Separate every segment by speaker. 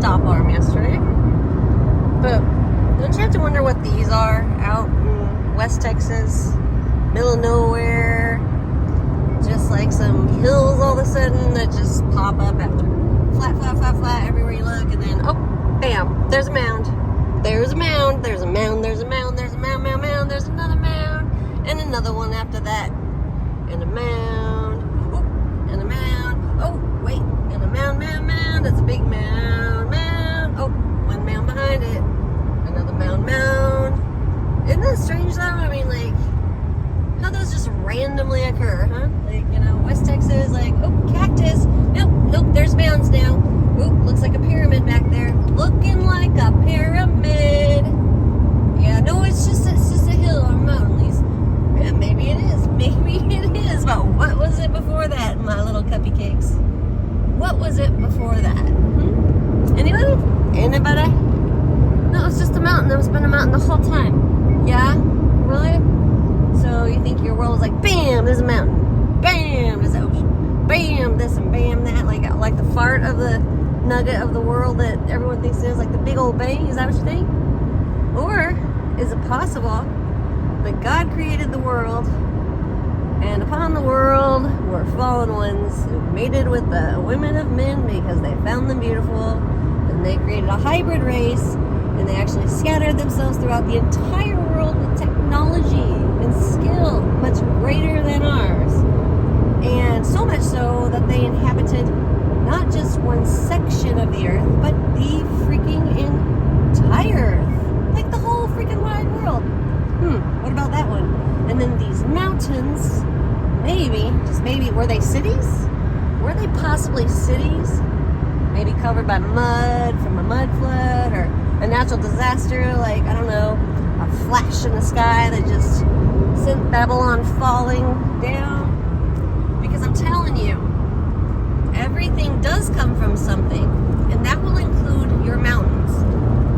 Speaker 1: stop arm yesterday. But don't you have to wonder what these are out in West Texas, middle of nowhere, just like some hills all of a sudden that just pop up after flat, flat, flat, flat everywhere you look, and then, oh, bam, there's a mound. There's a mound, there's a mound, there's a mound, there's a mound, mound, mound, there's another mound, and another one after that, and a mound, oh, and a mound, oh, wait, and a mound, mound, mound, that's a big mound, mound, oh, one mound behind it, another mound, mound. Isn't that strange though? I mean, like, how those just randomly occur, huh? Like, you know, West Texas, like, oh, cactus, nope, nope, there's mounds now. Oop, looks like a pyramid back there. Looking like a pyramid. Yeah, no, it's just a hill or a mountain, at least. Yeah, maybe it is. Maybe it is. But what was it before that, my little cupcakes? What was it before that? Anybody? Anybody? No, it's just a mountain. It's been a mountain the whole time. Yeah? Really? So you think your world is like, bam, there's a mountain. Bam, there's the ocean. Bam, this and bam, that. Like the fart of the nugget of the world that everyone thinks it is, like the big old bang. Is that what you think? Or is it possible that God created the world, and upon the world were fallen ones who mated with the women of men because they found them beautiful, and they created a hybrid race, and they actually scattered themselves throughout the entire world with technology and skill much greater than ours, and so much so that they inhabited not just one section of the earth, but the freaking entire earth. Like the whole freaking wide world. What about that one? And then these mountains, maybe, just maybe, were they cities? Were they possibly cities? Maybe covered by mud from a mud flood, or a natural disaster, like, I don't know, a flash in the sky that just sent Babylon falling down? Because I'm telling you, everything does come from something, and that will include your mountains.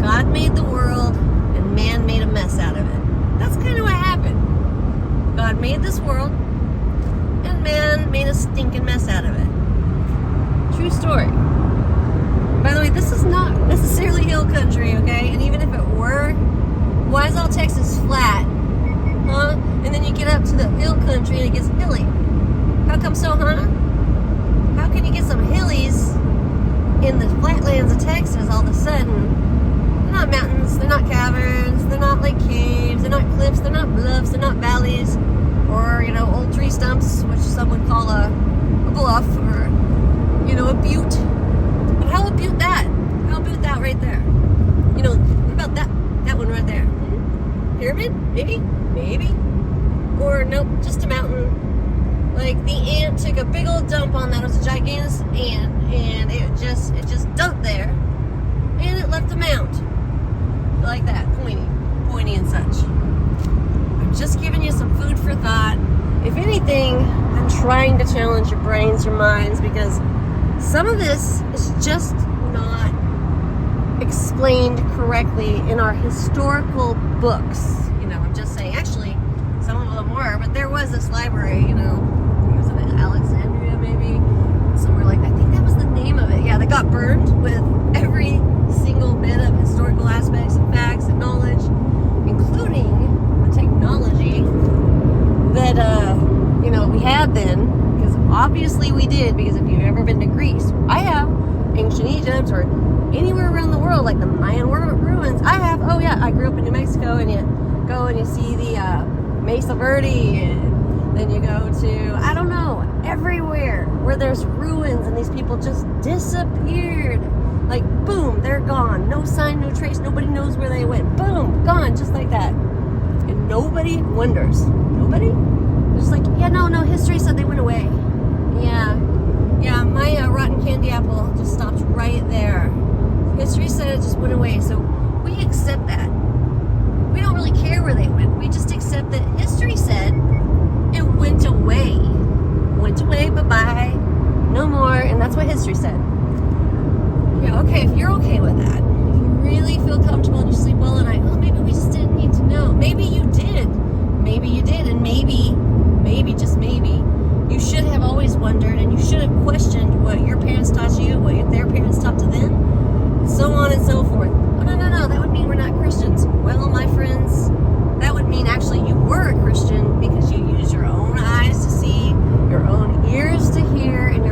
Speaker 1: God made the world, and man made a mess out of it. That's kind of what happened. God made this world, and man made a stinking mess out of it. True story. By the way, this is not necessarily hill country, okay? And even if it were, why is all Texas flat? Huh? And then you get up to the hill country and it gets hilly. How come so, huh? How can you get some hillies in the flatlands of Texas all of a sudden? They're not mountains, they're not caverns, they're not like caves, they're not cliffs, they're not bluffs, they're not valleys, or, you know, old tree stumps, which some would call a bluff, or, you know, a butte. But how would butte that? How butte that right there? You know, what about that one right there? Pyramid? Maybe? Maybe? Or nope, just a mountain. Like the ant took a big old dump on that. It was a gigantic ant, and it just dumped there, and it left a mound like that, pointy and such. I'm just giving you some food for thought. If anything, I'm trying to challenge your brains, your minds, because some of this is just not explained correctly in our historical books. You know, I'm just saying. Actually, some of them were, but there was this library, you know. Alexandria, maybe, somewhere like that. I think that was the name of it. Yeah, that got burned with every single bit of historical aspects and facts and knowledge, including the technology that, you know, we had then, because obviously we did, because if you've ever been to Greece, I have, ancient Egypt, or anywhere around the world, like the Mayan ruins, I have. Oh yeah, I grew up in New Mexico, and you go and you see the Mesa Verde, and then you go to, I don't know, everywhere where there's ruins and these people just disappeared. Like, boom, they're gone. No sign, no trace. Nobody knows where they went. Boom, gone, just like that. And nobody wonders. Nobody? They're just like, yeah, no, history said they went away. Yeah, my rotten candy apple just stopped right there. History said it just went away. So we accept that. We don't really care where they went. We just accept that history said it went away. Went away, bye-bye. No more, and that's what history said. Yeah, okay, if you're okay with that, if you really feel comfortable and you sleep well at night, well, maybe we just didn't need to know. Maybe you did. Maybe you did, and maybe, just maybe, you should have always wondered, and you should have questioned what your parents taught you, what their parents taught to them. so on and so forth. Oh, no, that would mean we're not Christians. Well, my friends, that would mean actually you were a Christian because you used your own eyes to see, your own ears to hear, and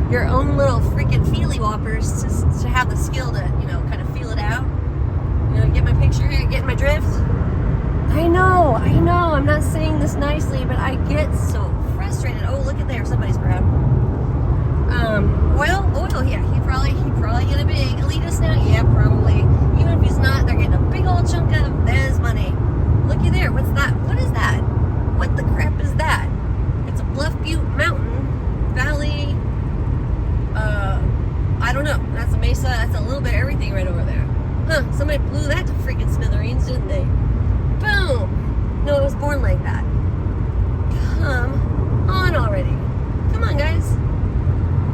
Speaker 1: your own little freaking feely whoppers to have the skill to, kind of feel it out. Get my picture here, get my drift. I know, I'm not saying this nicely, but I get so frustrated. Oh, look at there, somebody's proud. Oil, yeah, he probably get a big elitist now. Yeah, probably. Even if he's not, they're getting a big old chunk of his money. Looky there, what's that? What is that? What the crap is that? It's a Bluff Butte Mountain Valley. I don't know. That's a mesa. That's a little bit of everything right over there. Huh? Somebody blew that to freaking smithereens, didn't they? Boom. No, it was born like that. Come on already. Come on, guys.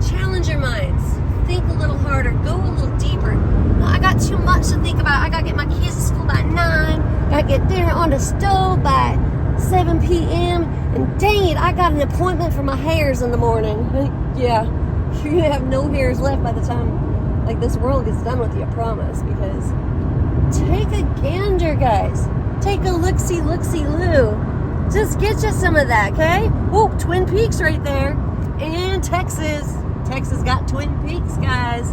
Speaker 1: Challenge your minds. Think a little harder. Go a little deeper. No, I got too much to think about. I gotta get my kids to school by 9. Gotta get dinner on the stove by 7 p.m. And dang it, I got an appointment for my hairs in the morning. Yeah, you're gonna have no hairs left by the time this world gets done with you, I promise. Because take a gander, guys. Take a look-see-loo. Just get you some of that, okay? Whoa, Twin Peaks right there. And Texas. Texas got Twin Peaks, guys.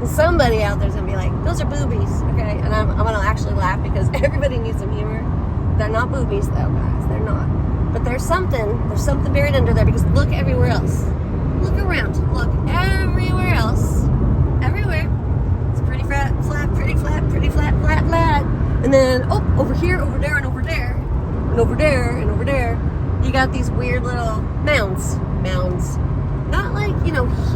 Speaker 1: Somebody out there's gonna be like, those are boobies, okay? And I'm gonna actually laugh because everybody needs some humor. They're not boobies though, guys. They're not. But there's something buried under there because look everywhere else. Look around. Look everywhere else. Everywhere. It's pretty flat, flat. And then, over here, over there, and over there, and over there, and over there, you got these weird little mounds. Not like,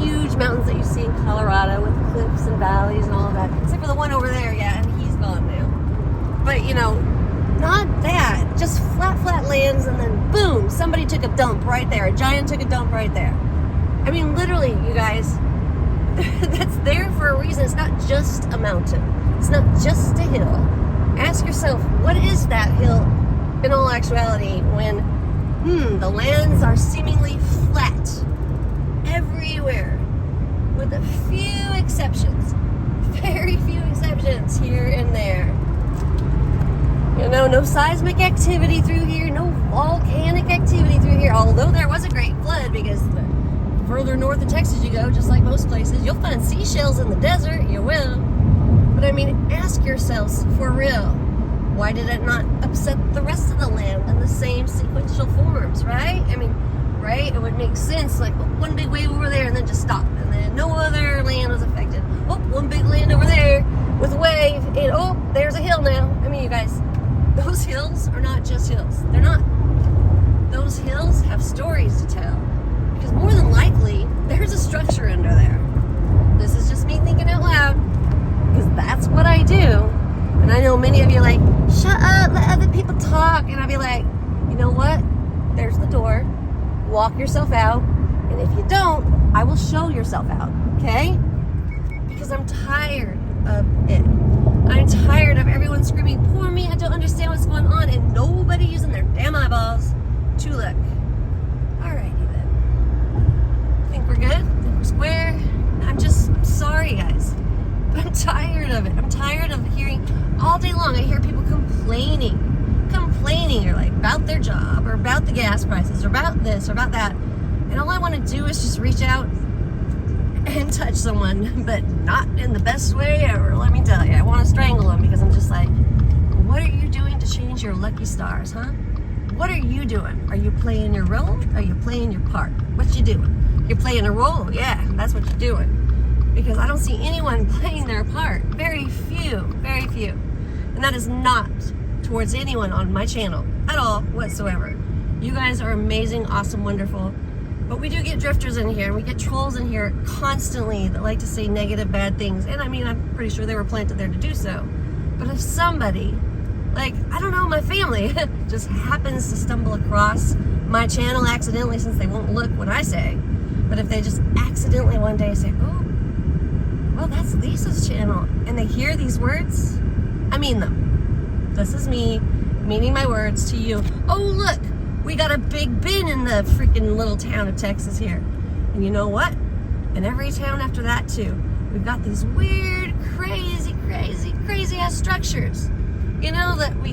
Speaker 1: huge mountains that you see in Colorado with cliffs and valleys and all of that. Except for the one over there, yeah, and he's gone now. But, not that. Just flat lands, and then boom, somebody took a dump right there. A giant took a dump right there. I mean, literally, you guys, that's there for a reason. It's not just a mountain. It's not just a hill. Ask yourself, what is that hill in all actuality when, the lands are seemingly flat everywhere, with a few exceptions, very few exceptions here and there. No seismic activity through here, no volcanic activity through here, although there was a great flood because the further north in Texas you go, just like most places, you'll find seashells in the desert, you will. But I mean, ask yourselves for real, why did it not upset the rest of the land in the same sequential forms, right? I mean, right? It would make sense, like one big wave over there and then just stop, and then no other land was affected. Oh, one big land over there with a wave, and there's a hill now. I mean, you guys, those hills are not just hills. They're not. Those hills have stories to tell. Because more than likely, there's a structure under there. This is just me thinking out loud. Because that's what I do. And I know many of you are like, shut up, let other people talk. And I'll be like, you know what? There's the door. Walk yourself out. And if you don't, I will show yourself out. Okay? Because I'm tired of it. I'm tired of everyone screaming, poor me, I don't understand what's going on, and nobody using their damn eyeballs to look. Alrighty then. Think we're good? Think we're square? I'm sorry, guys. I'm tired of it. I'm tired of hearing all day long. I hear people complaining, or like about their job, or about the gas prices, or about this, or about that. And all I want to do is just reach out and touch someone, but not in the best way ever, let me tell you. I want to strangle them because I'm just like, what are you doing to change your lucky stars, huh? What are you doing? Are you playing your role? Are you playing your part? What you doing? You're playing a role? Yeah, that's what you're doing. Because I don't see anyone playing their part. Very few. And that is not towards anyone on my channel at all whatsoever. You guys are amazing, awesome, wonderful. But we do get drifters in here, and we get trolls in here constantly that like to say negative, bad things. And I mean, I'm pretty sure they were planted there to do so. But if somebody, like, I don't know, my family, just happens to stumble across my channel accidentally, since they won't look when I say, but if they just accidentally one day say, oh, well, that's Lisa's channel, and they hear these words, I mean them. This is me meaning my words to you. Oh, look! We got a Big Ben in the freaking little town of Texas here. And you know what? In every town after that too. we've got these weird, crazy ass structures. You know, that we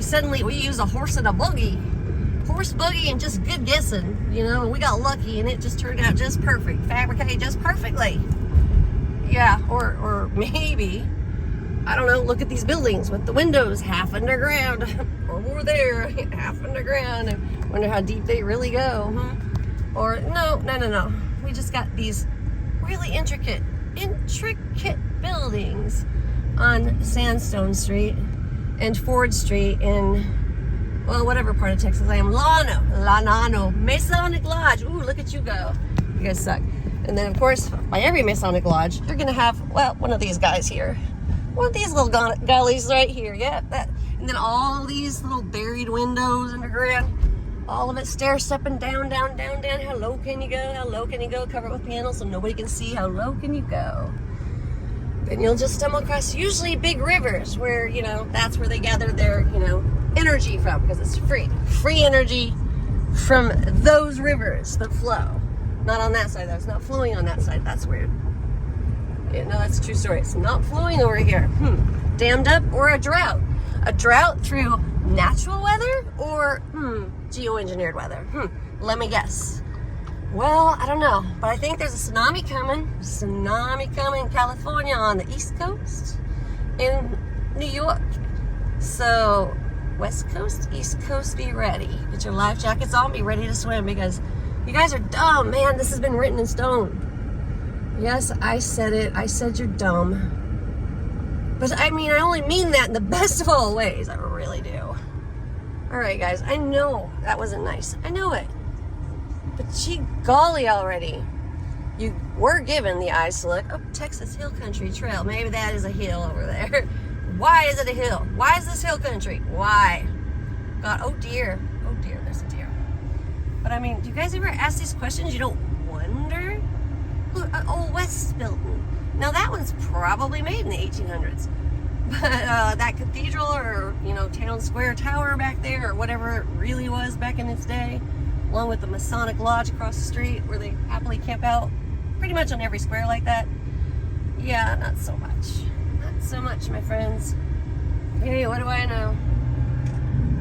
Speaker 1: use a horse and a buggy. Horse, buggy, and just good guessing. You know, and we got lucky and it just turned out just perfect. Fabricated just perfectly. Yeah, or maybe, I don't know, look at these buildings with the windows half underground. Or more there, half underground. I wonder how deep they really go. Or no. We just got these really intricate buildings on Sandstone Street and Ford Street in, well, whatever part of Texas I am. Lanano, Masonic Lodge. Ooh, look at you go. You guys suck. And then, of course, by every Masonic Lodge, you're going to have, well, one of these guys here. One of these little gullies right here. Yeah, that. And then all these little buried windows underground. All of it stair-stepping down. How low can you go? Cover it with panels so nobody can see. How low can you go? Then you'll just stumble across usually big rivers where, you know, that's where they gather their, you know, energy from, because it's free. Free energy from those rivers that flow. Not on that side, though. It's not flowing on that side. That's weird. Yeah, no, that's a true story. It's not flowing over here. Dammed up or a drought? A drought through natural weather or geoengineered weather? Let me guess. Well, I don't know, but I think there's a tsunami coming. In California on the East Coast, in New York. So, West Coast, East Coast, be ready. Get your life jackets on, be ready to swim, because you guys are dumb, man. This has been written in stone. Yes, I said it. I said you're dumb. But I mean, I only mean that in the best of all ways. I really do. All right, guys. I know that wasn't nice. I know it. But gee golly already. You were given the eyes to look. Oh, Texas Hill Country Trail. Maybe that is a hill over there. Why is it a hill? Why is this hill country? Why? God, oh dear. Oh dear, there's a deer. But I mean, do you guys ever ask these questions? You don't wonder? Look, Old West building. Now that one's probably made in the 1800s. But that cathedral or, you know, Town Square Tower back there or whatever it really was back in its day, along with the Masonic Lodge across the street where they happily camp out pretty much on every square like that. Yeah, not so much. Not so much, my friends. Hey, what do I know?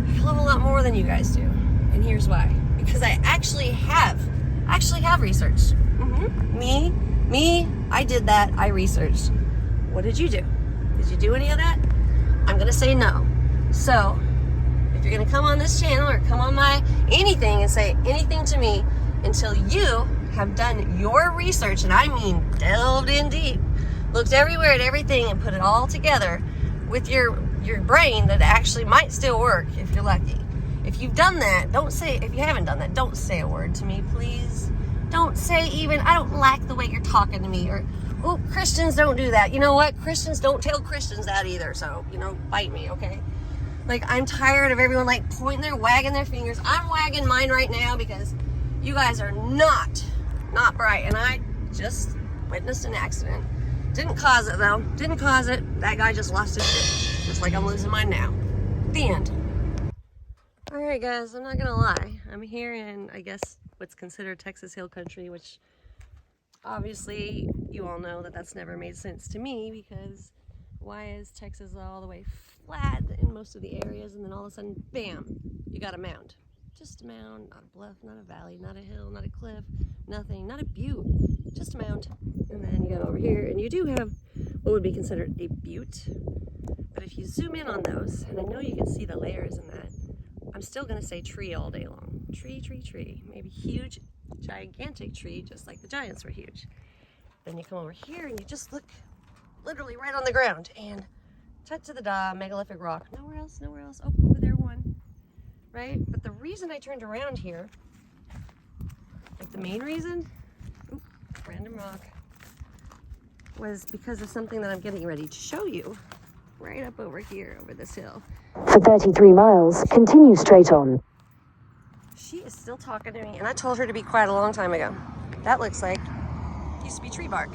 Speaker 1: I love a lot more than you guys do. And here's why. Because I actually have researched. Me, I did that. I researched. What did you do? Did you do any of that? I'm gonna say no. So, if you're gonna come on this channel or come on my anything and say anything to me until you have done your research, and I mean delved in deep, looked everywhere at everything and put it all together with your brain that actually might still work if you're lucky. If you've done that, if you haven't done that, don't say a word to me, please. Don't say even, I don't like the way you're talking to me, or, oh, Christians don't do that. You know what? Christians don't tell Christians that either, so, you know, bite me, okay? Like, I'm tired of everyone, like, wagging their fingers. I'm wagging mine right now because you guys are not bright, and I just witnessed an accident. Didn't cause it, though. Didn't cause it. That guy just lost his shit, just like I'm losing mine now. The end. All right, guys, I'm not gonna lie. I'm here in, I guess, what's considered Texas Hill Country, which obviously you all know that that's never made sense to me, because why is Texas all the way flat in most of the areas, and then all of a sudden, bam, you got a mound. Just a mound, not a bluff, not a valley, not a hill, not a cliff, nothing, not a butte, just a mound. And then you go over here, and you do have what would be considered a butte. But if you zoom in on those, and I know you can see the layers in that, I'm still gonna say tree all day long. Tree. Maybe huge, gigantic tree, just like the giants were huge. Then you come over here, and you just look literally right on the ground, and touch to the megalithic rock. Nowhere else. Oh, over there one. Right? But the reason I turned around here, like the main reason, random rock, was because of something that I'm getting ready to show you right up over here, over this hill.
Speaker 2: For 33 miles, continue straight on.
Speaker 1: She is still talking to me, and I told her to be quiet a long time ago. That looks like used to be tree bark.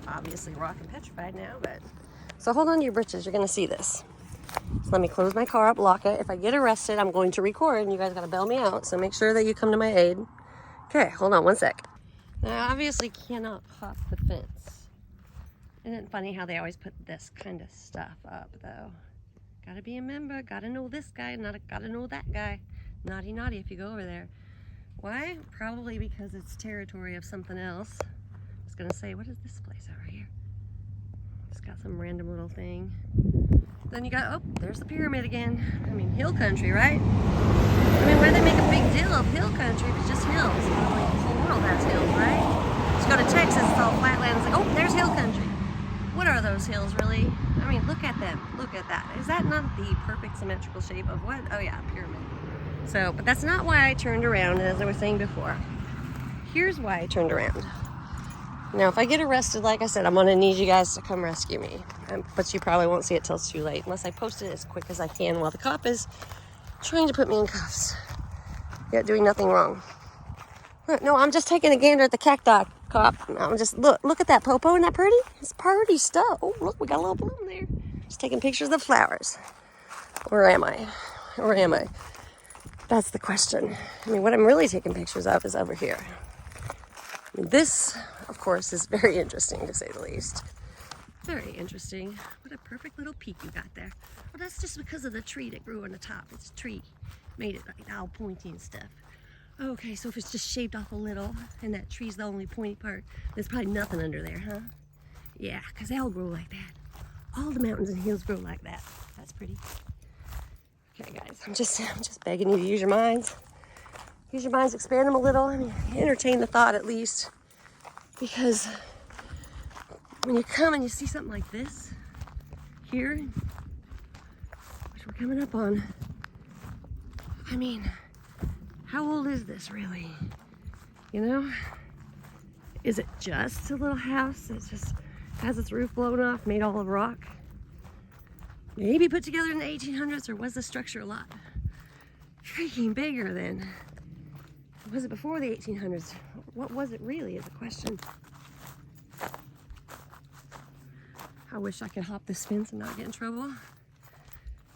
Speaker 1: Obviously rock and petrified now, but... So hold on to your britches, you're gonna see this. So let me close my car up, lock it. If I get arrested, I'm going to record, and you guys gotta bail me out, so make sure that you come to my aid. Okay, hold on one sec. Now, I obviously cannot hop the fence. Isn't it funny how they always put this kind of stuff up, though? Gotta be a member, gotta know this guy, gotta know that guy. Naughty, naughty if you go over there. Why? Probably because it's territory of something else. I was gonna say, what is this place over here? It's got some random little thing. Then you got, oh, there's the pyramid again. I mean, hill country, right? I mean, why do they make a big deal of hill country if it's just hills? Probably the whole world has hills, right? Just go to Texas, it's all flatlands. Like, oh, there's hill country. What are those hills, really? I mean, look at them. Look at that. Is that not the perfect symmetrical shape of what? Oh yeah, pyramid. So, but that's not why I turned around, as I was saying before. Here's why I turned around. Now, if I get arrested, like I said, I'm gonna need you guys to come rescue me. But you probably won't see it till it's too late, unless I post it as quick as I can while the cop is trying to put me in cuffs, yet doing nothing wrong. No, I'm just taking a gander at the cacti, cop. I'm just, look at that popo, isn't that pretty? It's pretty stuff. Oh, look, we got a little bloom there. Just taking pictures of the flowers. Where am I? Where am I? That's the question. I mean, what I'm really taking pictures of is over here. This, of course, is very interesting, to say the least. Very interesting. What a perfect little peak you got there. Well, that's just because of the tree that grew on the top. It's a tree. Made it like all pointy and stuff. Okay, so if it's just shaped off a little, and that tree's the only pointy part, there's probably nothing under there, huh? Yeah, because they all grow like that. All the mountains and hills grow like that. That's pretty. Okay, guys, I'm just begging you to use your minds. Use your minds, expand them a little. I mean, entertain the thought at least. Because when you come and you see something like this here, which we're coming up on, I mean, how old is this really? You know? Is it just a little house that just has its roof blown off, made all of rock? Maybe put together in the 1800s, or was the structure a lot freaking bigger then? Was it before the 1800s? What was it really is a question. I wish I could hop this fence and not get in trouble.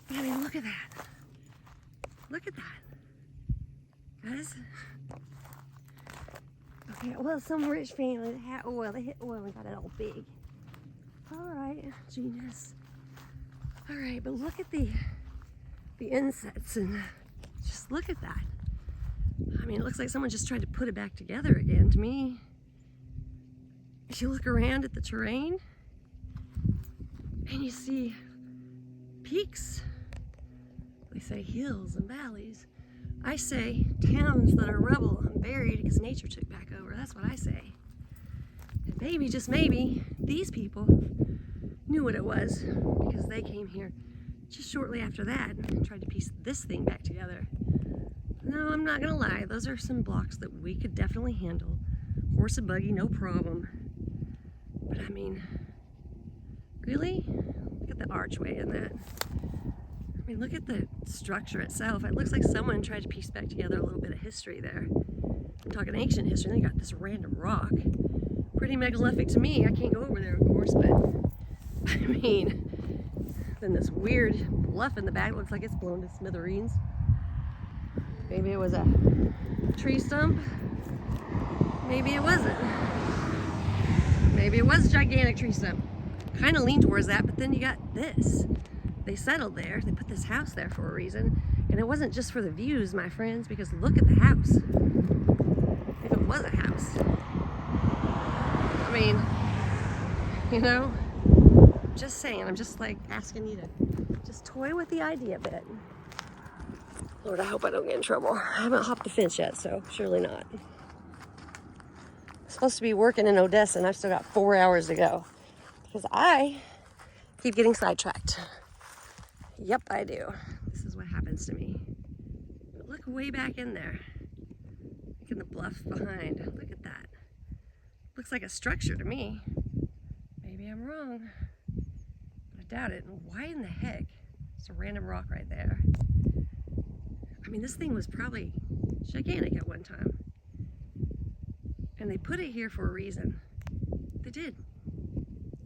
Speaker 1: But I mean, look at that. Look at that. Guys. Okay, well, some rich family that had oil, they hit oil and got it all big. All right, genius. All right, but look at the insets and just look at that. I mean, it looks like someone just tried to put it back together again to me. If you look around at the terrain and you see peaks, they say hills and valleys. I say towns that are rubble and buried because nature took back over. That's what I say. And maybe, just maybe, these people knew what it was because they came here just shortly after that and tried to piece this thing back together. No, I'm not gonna lie, those are some blocks that we could definitely handle. Horse and buggy, no problem. But I mean, really? Look at the archway in that. I mean, look at the structure itself. It looks like someone tried to piece back together a little bit of history there. I'm talking ancient history, and they got this random rock. Pretty megalithic to me. I can't go over there, of course, but I mean, then this weird bluff in the back looks like it's blown to smithereens. Maybe it was a tree stump. Maybe it wasn't. Maybe it was a gigantic tree stump. Kind of lean towards that, but then you got this. They settled there. They put this house there for a reason. And it wasn't just for the views, my friends, because look at the house. If it was a house. I mean, you know, just saying. I'm just like asking you to just toy with the idea a bit. Lord, I hope I don't get in trouble. I haven't hopped the fence yet, so surely not. I'm supposed to be working in Odessa, and I've still got 4 hours to go. Because I keep getting sidetracked. Yep, I do. This is what happens to me. But look way back in there. Look at the bluff behind. Look at that. Looks like a structure to me. Maybe I'm wrong. But I doubt it. And why in the heck? It's a random rock right there. I mean, this thing was probably gigantic at one time. And they put it here for a reason. They did.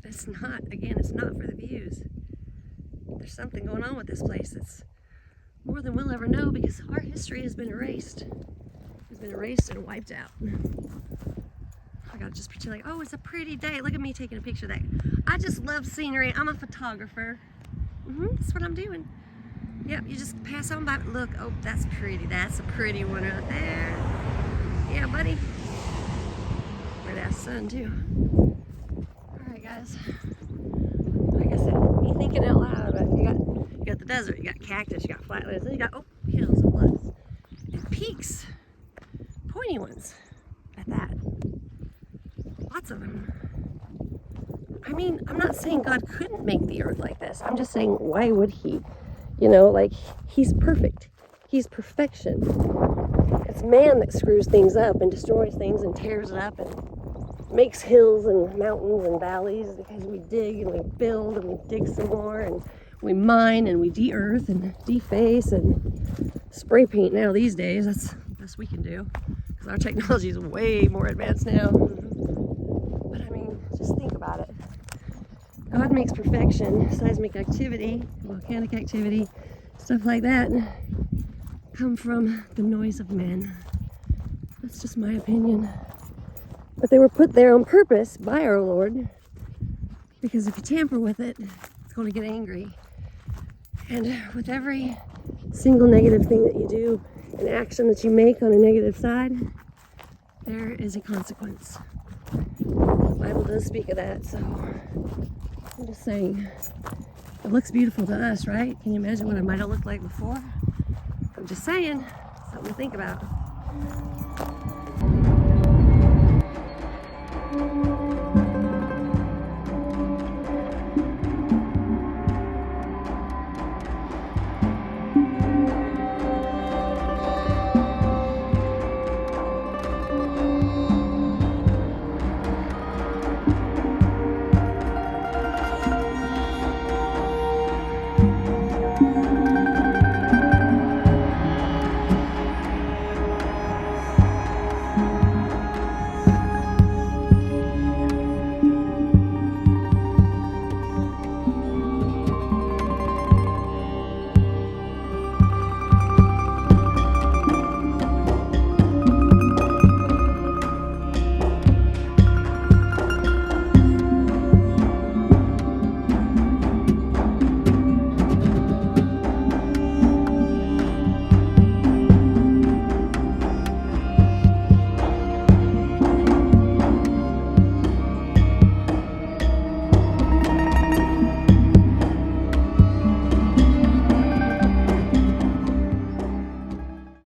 Speaker 1: It's not, again, it's not for the views. There's something going on with this place that's more than we'll ever know because our history has been erased. It's been erased and wiped out. I gotta just pretend like, oh, it's a pretty day. Look at me taking a picture of that. I just love scenery. I'm a photographer. That's what I'm doing. Yep, you just pass on by. Look, oh, that's pretty. That's a pretty one right there. Yeah, buddy. Where that sun too. All right, guys. Like I said, be thinking out loud. But you got the desert, you got cactus, you got flatlands, then you got hills and bluffs and peaks, pointy ones at that. Lots of them. I mean, I'm not saying God couldn't make the earth like this. I'm just saying, why would He? You know, like, He's perfect. He's perfection. It's man that screws things up and destroys things and tears it up and makes hills and mountains and valleys because we dig and we build and we dig some more and we mine and we de-earth and deface and spray paint now these days. That's the best we can do because our technology is way more advanced now. But I mean, just think about it. God makes perfection, seismic activity, volcanic activity, stuff like that come from the noise of men. That's just my opinion. But they were put there on purpose by our Lord, because if you tamper with it, it's going to get angry. And with every single negative thing that you do, an action that you make on a negative side, there is a consequence. The Bible does speak of that, so I'm just saying, it looks beautiful to us, right? Can you imagine what it might have looked like before? I'm just saying, something to think about.